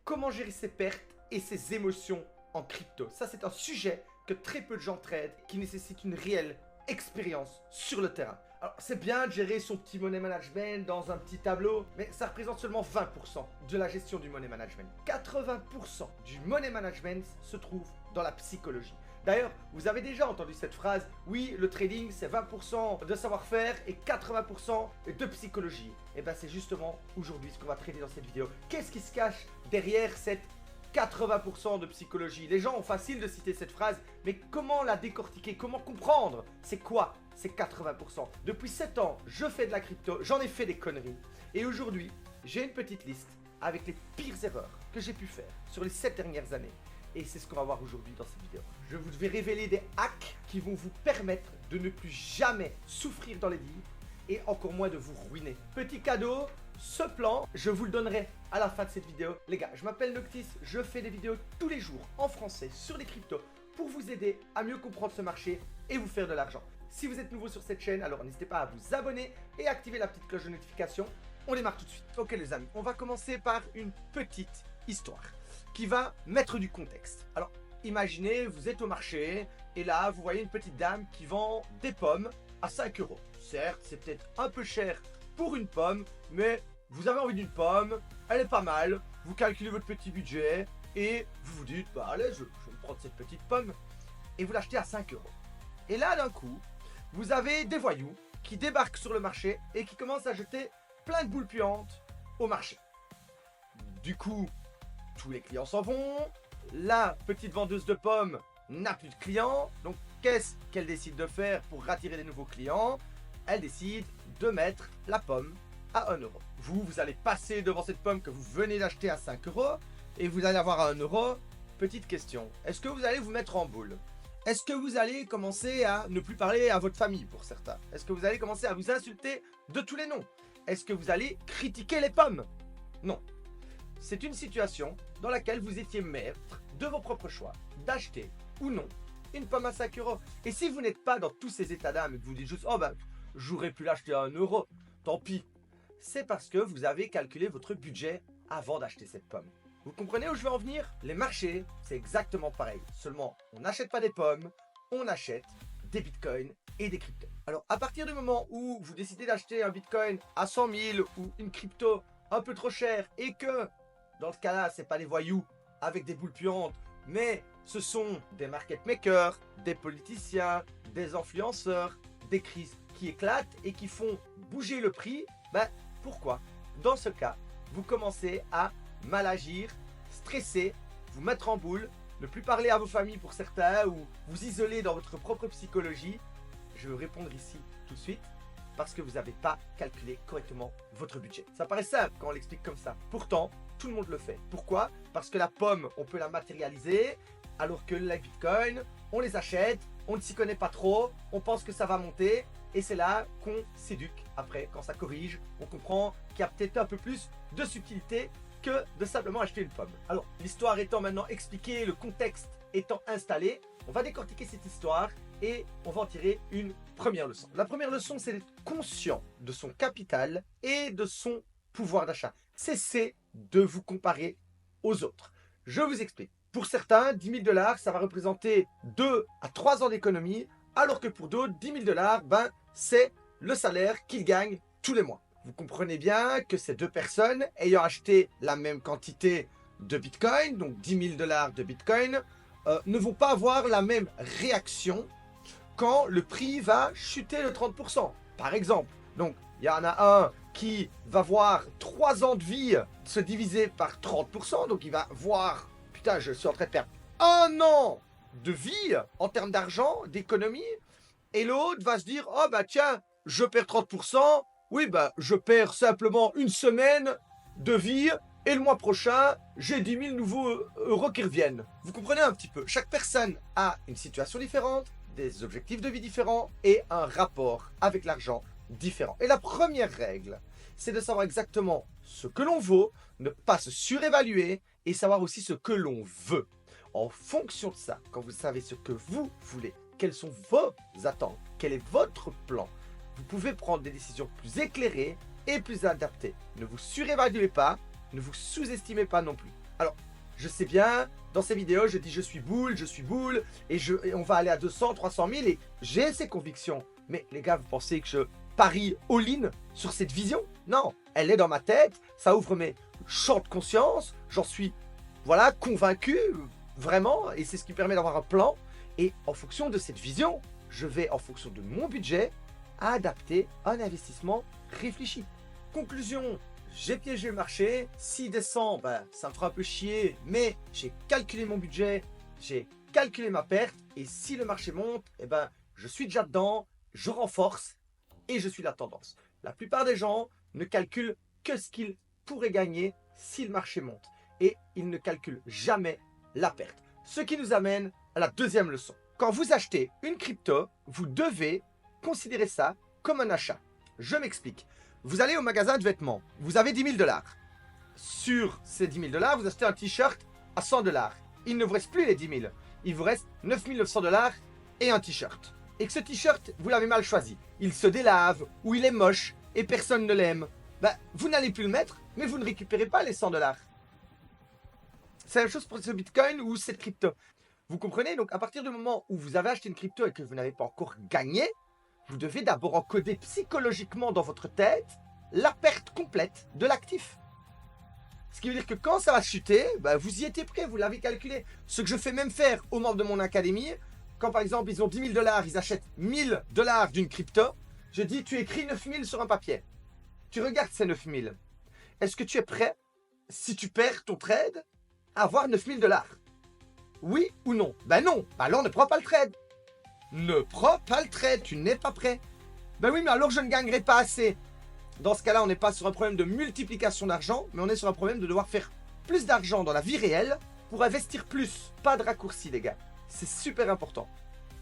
Comment gérer ses pertes et ses émotions en crypto? Ça, c'est un sujet que très peu de gens traitent, qui nécessite une réelle expérience sur le terrain. Alors, c'est bien de gérer son petit money management dans un petit tableau, mais ça représente seulement 20% de la gestion du money management. 80% du money management se trouve dans la psychologie. D'ailleurs, vous avez déjà entendu cette phrase, oui, le trading, c'est 20% de savoir-faire et 80% de psychologie. Et bien, c'est justement aujourd'hui ce qu'on va traiter dans cette vidéo. Qu'est-ce qui se cache derrière cette 80% de psychologie? Les gens ont facile de citer cette phrase, mais comment la décortiquer? Comment comprendre? C'est quoi ces 80%? Depuis 7 ans, je fais de la crypto, j'en ai fait des conneries. Et aujourd'hui, j'ai une petite liste avec les pires erreurs que j'ai pu faire sur les 7 dernières années. Et c'est ce qu'on va voir aujourd'hui dans cette vidéo. Je vous vais révéler des hacks qui vont vous permettre de ne plus jamais souffrir dans les deals et encore moins de vous ruiner. Petit cadeau, ce plan, je vous le donnerai à la fin de cette vidéo. Les gars, je m'appelle Noctis, je fais des vidéos tous les jours en français sur les cryptos pour vous aider à mieux comprendre ce marché et vous faire de l'argent. Si vous êtes nouveau sur cette chaîne, alors n'hésitez pas à vous abonner et activer la petite cloche de notification. On démarre tout de suite. Ok les amis, on va commencer par une petite histoire qui va mettre du contexte. Alors, imaginez, vous êtes au marché et là, vous voyez une petite dame qui vend des pommes à 5 euros. Certes, c'est peut-être un peu cher pour une pomme, mais vous avez envie d'une pomme, elle est pas mal, vous calculez votre petit budget et vous vous dites, bah allez, je vais me prendre cette petite pomme et vous l'achetez à 5 euros. Et là, d'un coup, vous avez des voyous qui débarquent sur le marché et qui commencent à jeter plein de boules puantes au marché. Du coup, tous les clients s'en vont, la petite vendeuse de pommes n'a plus de clients, donc qu'est-ce qu'elle décide de faire pour attirer des nouveaux clients? Elle décide de mettre la pomme à 1 euro. Vous allez passer devant cette pomme que vous venez d'acheter à 5 euros et vous allez avoir à 1 euro. Petite question, est-ce que vous allez vous mettre en boule? Est-ce que vous allez commencer à ne plus parler à votre famille pour certains? Est-ce que vous allez commencer à vous insulter de tous les noms? Est-ce que vous allez critiquer les pommes? Non. C'est une situation dans laquelle vous étiez maître de vos propres choix, d'acheter ou non une pomme à 5 euros. Et si vous n'êtes pas dans tous ces états d'âme et que vous dites juste, oh ben, j'aurais pu l'acheter à 1 euro, tant pis. C'est parce que vous avez calculé votre budget avant d'acheter cette pomme. Vous comprenez où je veux en venir? Les marchés, c'est exactement pareil. Seulement, on n'achète pas des pommes, on achète des bitcoins et des cryptos. Alors, à partir du moment où vous décidez d'acheter un bitcoin à 100 000 ou une crypto un peu trop chère et que dans ce cas-là, ce n'est pas des voyous avec des boules puantes, mais ce sont des market makers, des politiciens, des influenceurs, des crises qui éclatent et qui font bouger le prix. Ben, pourquoi? Dans ce cas, vous commencez à mal agir, stresser, vous mettre en boule, ne plus parler à vos familles pour certains ou vous isoler dans votre propre psychologie. Je vais répondre ici tout de suite. Parce que vous n'avez pas calculé correctement votre budget. Ça paraît simple quand on l'explique comme ça. Pourtant, tout le monde le fait. Pourquoi? Parce que la pomme, on peut la matérialiser, alors que les bitcoins, on les achète, on ne s'y connaît pas trop, on pense que ça va monter, et c'est là qu'on s'éduque. Après, quand ça corrige, on comprend qu'il y a peut-être un peu plus de subtilité que de simplement acheter une pomme. Alors, l'histoire étant maintenant expliquée, le contexte étant installé, on va décortiquer cette histoire et on va en tirer une première leçon. La première leçon, c'est d'être conscient de son capital et de son pouvoir d'achat. Cessez de vous comparer aux autres. Je vous explique. Pour certains, 10 000 $, ça va représenter 2 à 3 ans d'économie, alors que pour d'autres, 10 000 $, ben, c'est le salaire qu'ils gagnent tous les mois. Vous comprenez bien que ces deux personnes, ayant acheté la même quantité de Bitcoin, donc 10 000 $ de Bitcoin, ne vont pas avoir la même réaction quand le prix va chuter de 30%. Par exemple, donc il y en a un qui va voir 3 ans de vie se diviser par 30%, donc il va voir, putain, je suis en train de perdre 1 an de vie en termes d'argent, d'économie, et l'autre va se dire, oh bah tiens, je perds 30%, oui bah je perds simplement une semaine de vie, et le mois prochain, j'ai 10 000 nouveaux euros qui reviennent. Vous comprenez un petit peu? Chaque personne a une situation différente, des objectifs de vie différents et un rapport avec l'argent différent. Et la première règle, c'est de savoir exactement ce que l'on vaut, ne pas se surévaluer et savoir aussi ce que l'on veut. En fonction de ça, quand vous savez ce que vous voulez, quelles sont vos attentes, quel est votre plan, vous pouvez prendre des décisions plus éclairées et plus adaptées. Ne vous surévaluez pas, ne vous sous-estimez pas non plus. Alors, je sais bien, dans ces vidéos, je dis je suis boule, et on va aller à 200, 300 000, et j'ai ces convictions. Mais les gars, vous pensez que je parie all-in sur cette vision? Non, elle est dans ma tête, ça ouvre mes champs de conscience, j'en suis, voilà, convaincu, vraiment, et c'est ce qui permet d'avoir un plan. Et en fonction de cette vision, je vais, en fonction de mon budget, adapter un investissement réfléchi. Conclusion, j'ai piégé le marché. S'il descend, ça me fera un peu chier, mais j'ai calculé mon budget, j'ai calculé ma perte, et si le marché monte, je suis déjà dedans, je renforce, et je suis la tendance. La plupart des gens ne calculent que ce qu'ils pourraient gagner si le marché monte, et ils ne calculent jamais la perte. Ce qui nous amène à la deuxième leçon. Quand vous achetez une crypto, vous devez considérer ça comme un achat. Je m'explique. Vous allez au magasin de vêtements, vous avez 10 000 $. Sur ces 10 000 $, vous achetez un t-shirt à 100 $. Il ne vous reste plus les 10 000. Il vous reste 9 900 $ et un t-shirt. Et que ce t-shirt, vous l'avez mal choisi. Il se délave, ou il est moche, et personne ne l'aime. Vous n'allez plus le mettre, mais vous ne récupérez pas les 100 $. C'est la même chose pour ce Bitcoin ou cette crypto. Vous comprenez? Donc, à partir du moment où vous avez acheté une crypto et que vous n'avez pas encore gagné, vous devez d'abord encoder psychologiquement dans votre tête la perte complète de l'actif. Ce qui veut dire que quand ça va chuter, vous y étiez prêt, vous l'avez calculé. Ce que je fais même faire aux membres de mon académie, quand par exemple ils ont 10 000 $, ils achètent 1 000 $ d'une crypto, je dis tu écris 9 000 sur un papier. Tu regardes ces 9 000. Est-ce que tu es prêt, si tu perds ton trade, à avoir 9 000 $? Oui ou non? Non, alors ne prends pas le trade. Ne prends pas le trade, tu n'es pas prêt. Oui, mais alors je ne gagnerai pas assez. Dans ce cas-là, on n'est pas sur un problème de multiplication d'argent, mais on est sur un problème de devoir faire plus d'argent dans la vie réelle pour investir plus. Pas de raccourci, les gars. C'est super important.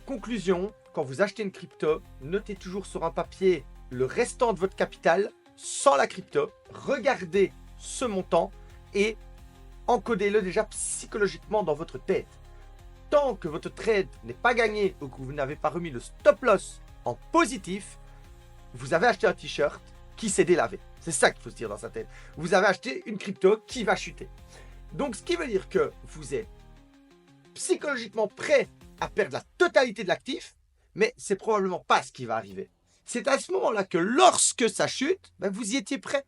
Conclusion, quand vous achetez une crypto, notez toujours sur un papier le restant de votre capital sans la crypto. Regardez ce montant et encodez-le déjà psychologiquement dans votre tête. Tant que votre trade n'est pas gagné ou que vous n'avez pas remis le stop loss en positif, vous avez acheté un t-shirt qui s'est délavé. C'est ça qu'il faut se dire dans sa tête. Vous avez acheté une crypto qui va chuter. Donc, ce qui veut dire que vous êtes psychologiquement prêt à perdre la totalité de l'actif, mais c'est probablement pas ce qui va arriver. C'est à ce moment-là que lorsque ça chute, vous y étiez prêt.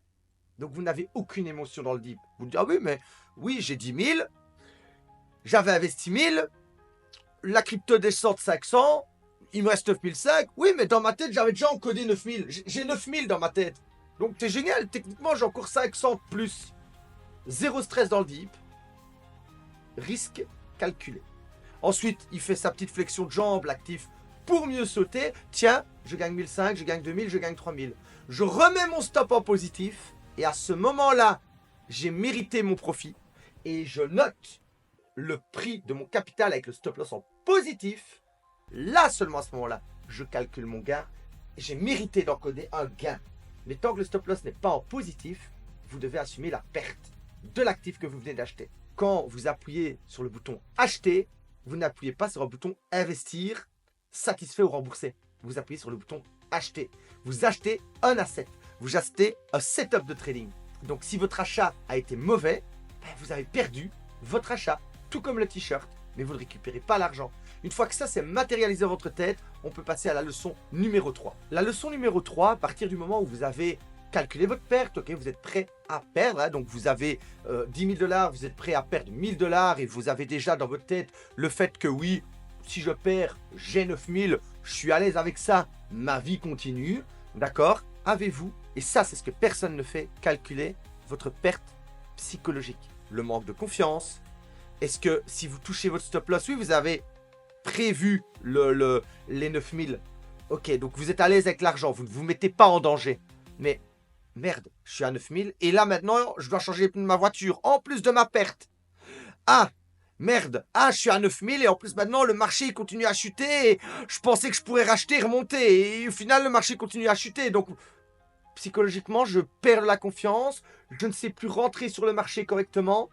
Donc, vous n'avez aucune émotion dans le deep. Vous dites, ah oui, mais oui, j'ai 10 000, j'avais investi 1000, la crypto descend de 500, il me reste 9005. Oui, mais dans ma tête, j'avais déjà encodé 9000. J'ai 9000 dans ma tête. Donc, c'est génial. Techniquement, j'ai encore 500 de plus. Zéro stress dans le deep. Risque calculé. Ensuite, il fait sa petite flexion de jambe, l'actif, pour mieux sauter. Tiens, je gagne 1005, je gagne 2000, je gagne 3000. Je remets mon stop en positif. Et à ce moment-là, j'ai mérité mon profit. Et je note le prix de mon capital avec le stop loss en positif. Là seulement à ce moment-là, je calcule mon gain. J'ai mérité d'encoder un gain. Mais tant que le stop loss n'est pas en positif, vous devez assumer la perte de l'actif que vous venez d'acheter. Quand vous appuyez sur le bouton acheter, vous n'appuyez pas sur le bouton investir, satisfait ou remboursé. Vous appuyez sur le bouton acheter. Vous achetez un asset. Vous achetez un setup de trading. Donc si votre achat a été mauvais, vous avez perdu votre achat. Tout comme le t-shirt, mais vous ne récupérez pas l'argent. Une fois que ça s'est matérialisé dans votre tête, on peut passer à la leçon numéro 3. La leçon numéro 3, à partir du moment où vous avez calculé votre perte, ok, vous êtes prêt à perdre, donc vous avez 10 000 $, vous êtes prêt à perdre 1 000 $ et vous avez déjà dans votre tête le fait que oui, si je perds, j'ai 9 000, je suis à l'aise avec ça, ma vie continue, d'accord? Avez-vous, et ça c'est ce que personne ne fait, calculer votre perte psychologique. Le manque de confiance. Est-ce que si vous touchez votre stop loss, oui, vous avez prévu les 9000. Ok, donc vous êtes à l'aise avec l'argent, vous ne vous mettez pas en danger. Mais merde, je suis à 9000 et là maintenant, je dois changer les pneus de ma voiture en plus de ma perte. Ah, merde, je suis à 9000 et en plus maintenant le marché il continue à chuter et je pensais que je pourrais racheter et remonter et au final le marché continue à chuter. Donc psychologiquement, je perds la confiance, je ne sais plus rentrer sur le marché correctement.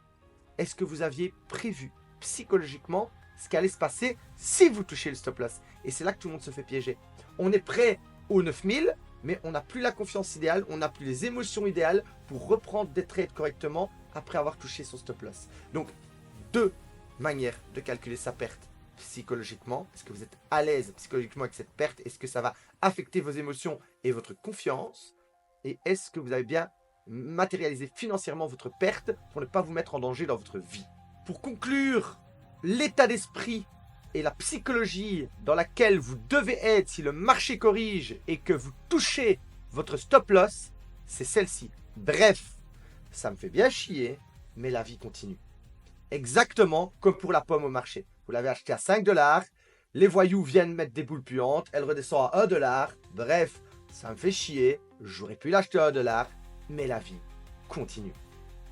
Est-ce que vous aviez prévu psychologiquement ce qui allait se passer si vous touchez le stop loss? Et c'est là que tout le monde se fait piéger. On est prêt aux 9000, mais on n'a plus la confiance idéale, on n'a plus les émotions idéales pour reprendre des trades correctement après avoir touché son stop loss. Donc, deux manières de calculer sa perte psychologiquement. Est-ce que vous êtes à l'aise psychologiquement avec cette perte? Est-ce que ça va affecter vos émotions et votre confiance? Et est-ce que vous avez bien matérialisé financièrement votre perte pour ne pas vous mettre en danger dans votre vie? Pour conclure, l'état d'esprit et la psychologie dans laquelle vous devez être si le marché corrige et que vous touchez votre stop loss, c'est celle-ci. Bref, ça me fait bien chier, mais la vie continue. Exactement comme pour la pomme au marché. Vous l'avez acheté à 5 $, les voyous viennent mettre des boules puantes, elle redescend à 1 $. Bref, ça me fait chier, j'aurais pu l'acheter à 1 $, mais la vie continue.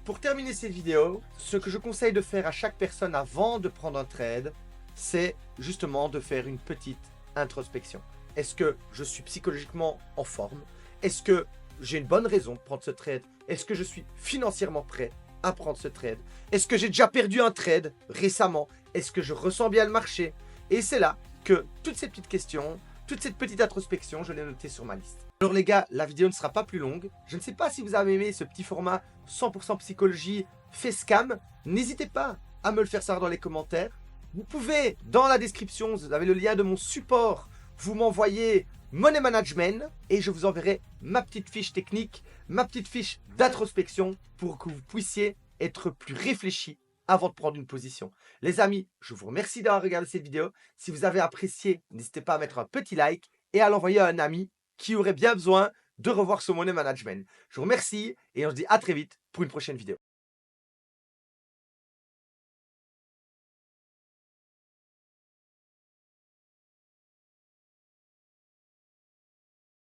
Pour terminer cette vidéo, ce que je conseille de faire à chaque personne avant de prendre un trade, c'est justement de faire une petite introspection. Est-ce que je suis psychologiquement en forme? Est-ce que j'ai une bonne raison de prendre ce trade? Est-ce que je suis financièrement prêt à prendre ce trade? Est-ce que j'ai déjà perdu un trade récemment? Est-ce que je ressens bien le marché? Et c'est là que toutes ces petites questions, toute cette petite introspection, je l'ai notée sur ma liste. Alors les gars, la vidéo ne sera pas plus longue. Je ne sais pas si vous avez aimé ce petit format 100% psychologie fait scam. N'hésitez pas à me le faire savoir dans les commentaires. Vous pouvez, dans la description, vous avez le lien de mon support, vous m'envoyez Money Management et je vous enverrai ma petite fiche technique, ma petite fiche d'introspection pour que vous puissiez être plus réfléchi avant de prendre une position. Les amis, je vous remercie d'avoir regardé cette vidéo. Si vous avez apprécié, n'hésitez pas à mettre un petit like et à l'envoyer à un ami qui aurait bien besoin de revoir ce Money Management. Je vous remercie et on se dit à très vite pour une prochaine vidéo.